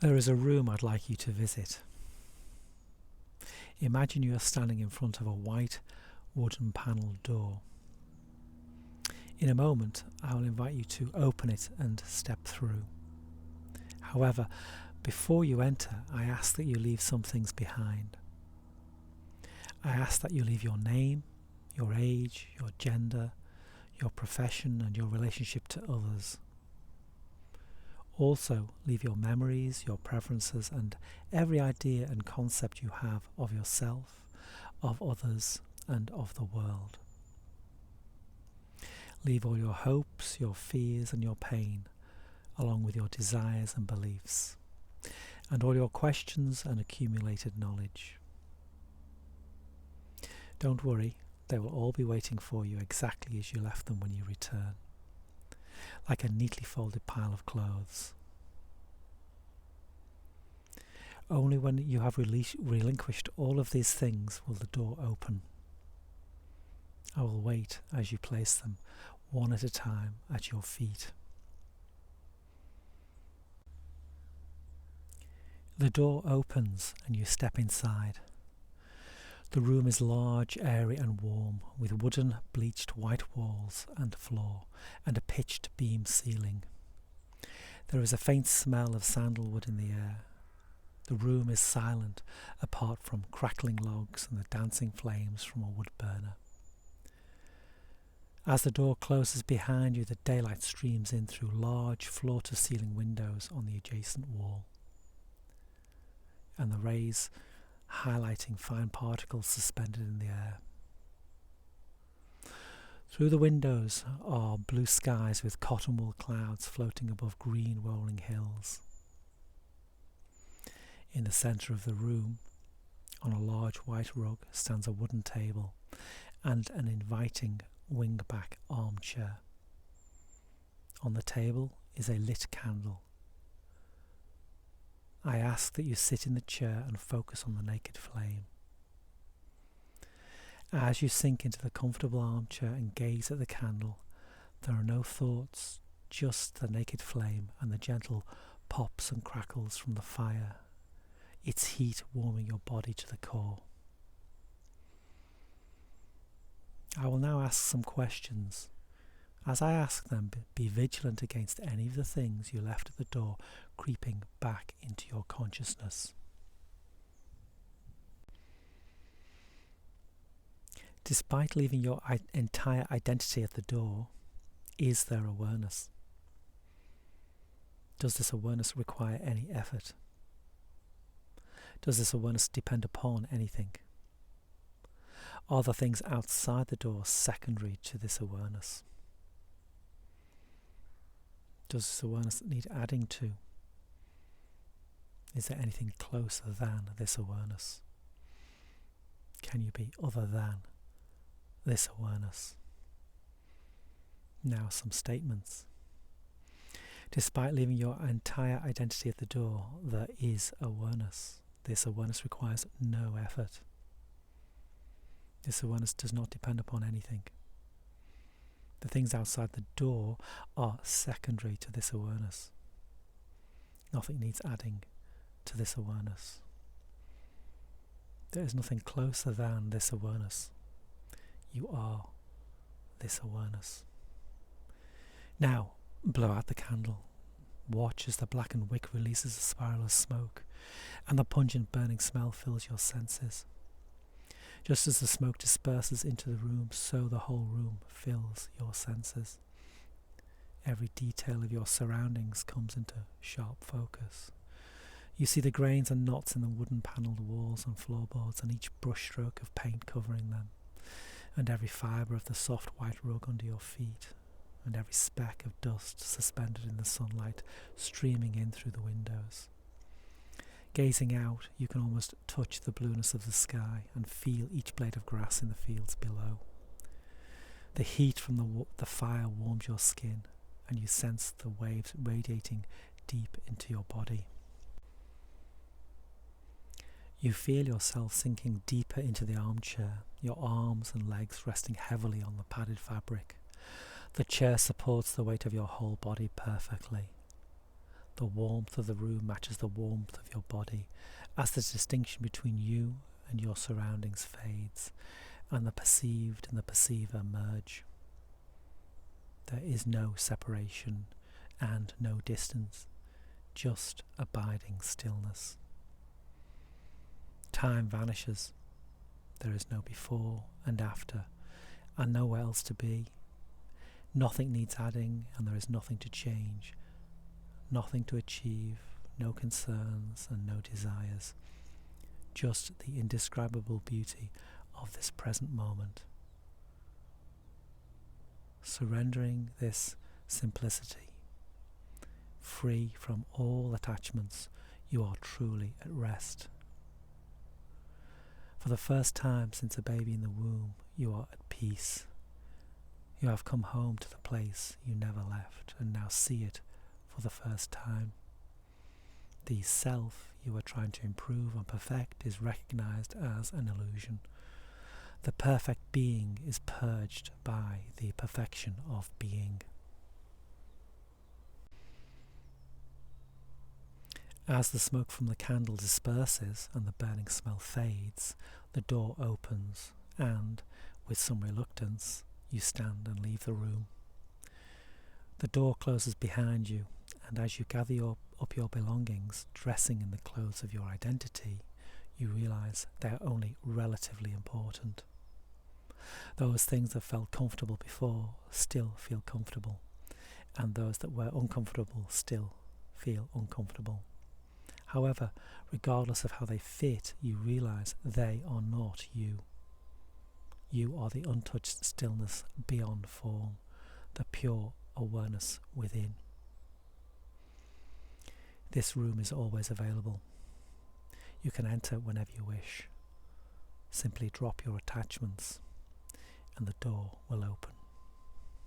There is a room I'd like you to visit. Imagine you are standing in front of a white wooden panelled door. In a moment, I will invite you to open it and step through. However, before you enter, I ask that you leave some things behind. I ask that you leave your name, your age, your gender, your profession and your relationship to others. Also, leave your memories, your preferences and every idea and concept you have of yourself, of others and of the world. Leave all your hopes, your fears and your pain, along with your desires and beliefs, and all your questions and accumulated knowledge. Don't worry, they will all be waiting for you exactly as you left them when you return, like a neatly folded pile of clothes. Only when you have relinquished all of these things will the door open. I will wait as you place them, one at a time, at your feet. The door opens and you step inside. The room is large, airy and warm, with wooden bleached white walls and floor, and a pitched beam ceiling. There is a faint smell of sandalwood in the air. The room is silent, apart from crackling logs and the dancing flames from a wood burner. As the door closes behind you, the daylight streams in through large floor-to-ceiling windows on the adjacent wall, and the rays highlighting fine particles suspended in the air. Through the windows are blue skies with cotton-wool clouds floating above green rolling hills. In the centre of the room, on a large white rug, stands a wooden table and an inviting wing-back armchair. On the table is a lit candle. I ask that you sit in the chair and focus on the naked flame. As you sink into the comfortable armchair and gaze at the candle, there are no thoughts, just the naked flame and the gentle pops and crackles from the fire, its heat warming your body to the core. I will now ask some questions. As I ask them, be vigilant against any of the things you left at the door creeping back into your consciousness. Despite leaving your entire identity at the door, is there awareness? Does this awareness require any effort? Does this awareness depend upon anything? Are the things outside the door secondary to this awareness? Does this awareness need adding to? Is there anything closer than this awareness? Can you be other than this awareness? Now some statements. Despite leaving your entire identity at the door, there is awareness. This awareness requires no effort. This awareness does not depend upon anything. The things outside the door are secondary to this awareness. Nothing needs adding to this awareness. There is nothing closer than this awareness. You are this awareness. Now, blow out the candle. Watch as the blackened wick releases a spiral of smoke, and the pungent burning smell fills your senses. Just as the smoke disperses into the room, so the whole room fills your senses. Every detail of your surroundings comes into sharp focus. You see the grains and knots in the wooden panelled walls and floorboards, and each brushstroke of paint covering them, and every fibre of the soft white rug under your feet, and every speck of dust suspended in the sunlight streaming in through the windows. Gazing out, you can almost touch the blueness of the sky and feel each blade of grass in the fields below. The heat from the fire warms your skin, and you sense the waves radiating deep into your body. You feel yourself sinking deeper into the armchair, your arms and legs resting heavily on the padded fabric. The chair supports the weight of your whole body perfectly. The warmth of the room matches the warmth of your body as the distinction between you and your surroundings fades and the perceived and the perceiver merge. There is no separation and no distance, just abiding stillness. Time vanishes. There is no before and after, and nowhere else to be. Nothing needs adding, and there is nothing to change, nothing to achieve, no concerns and no desires, just the indescribable beauty of this present moment. Surrendering this simplicity, free from all attachments, you are truly at rest. For the first time since a baby in the womb, you are at peace. You have come home to the place you never left and now see it for the first time. The self you are trying to improve and perfect is recognized as an illusion. The perfect being is purged by the perfection of being. As the smoke from the candle disperses and the burning smell fades, the door opens and, with some reluctance, you stand and leave the room. The door closes behind you, and as you gather up your belongings, dressing in the clothes of your identity, you realise they are only relatively important. Those things that felt comfortable before still feel comfortable, and those that were uncomfortable still feel uncomfortable. However, regardless of how they fit, you realise they are not you. You are the untouched stillness beyond form, the pure awareness within. This room is always available. You can enter whenever you wish. Simply drop your attachments and the door will open.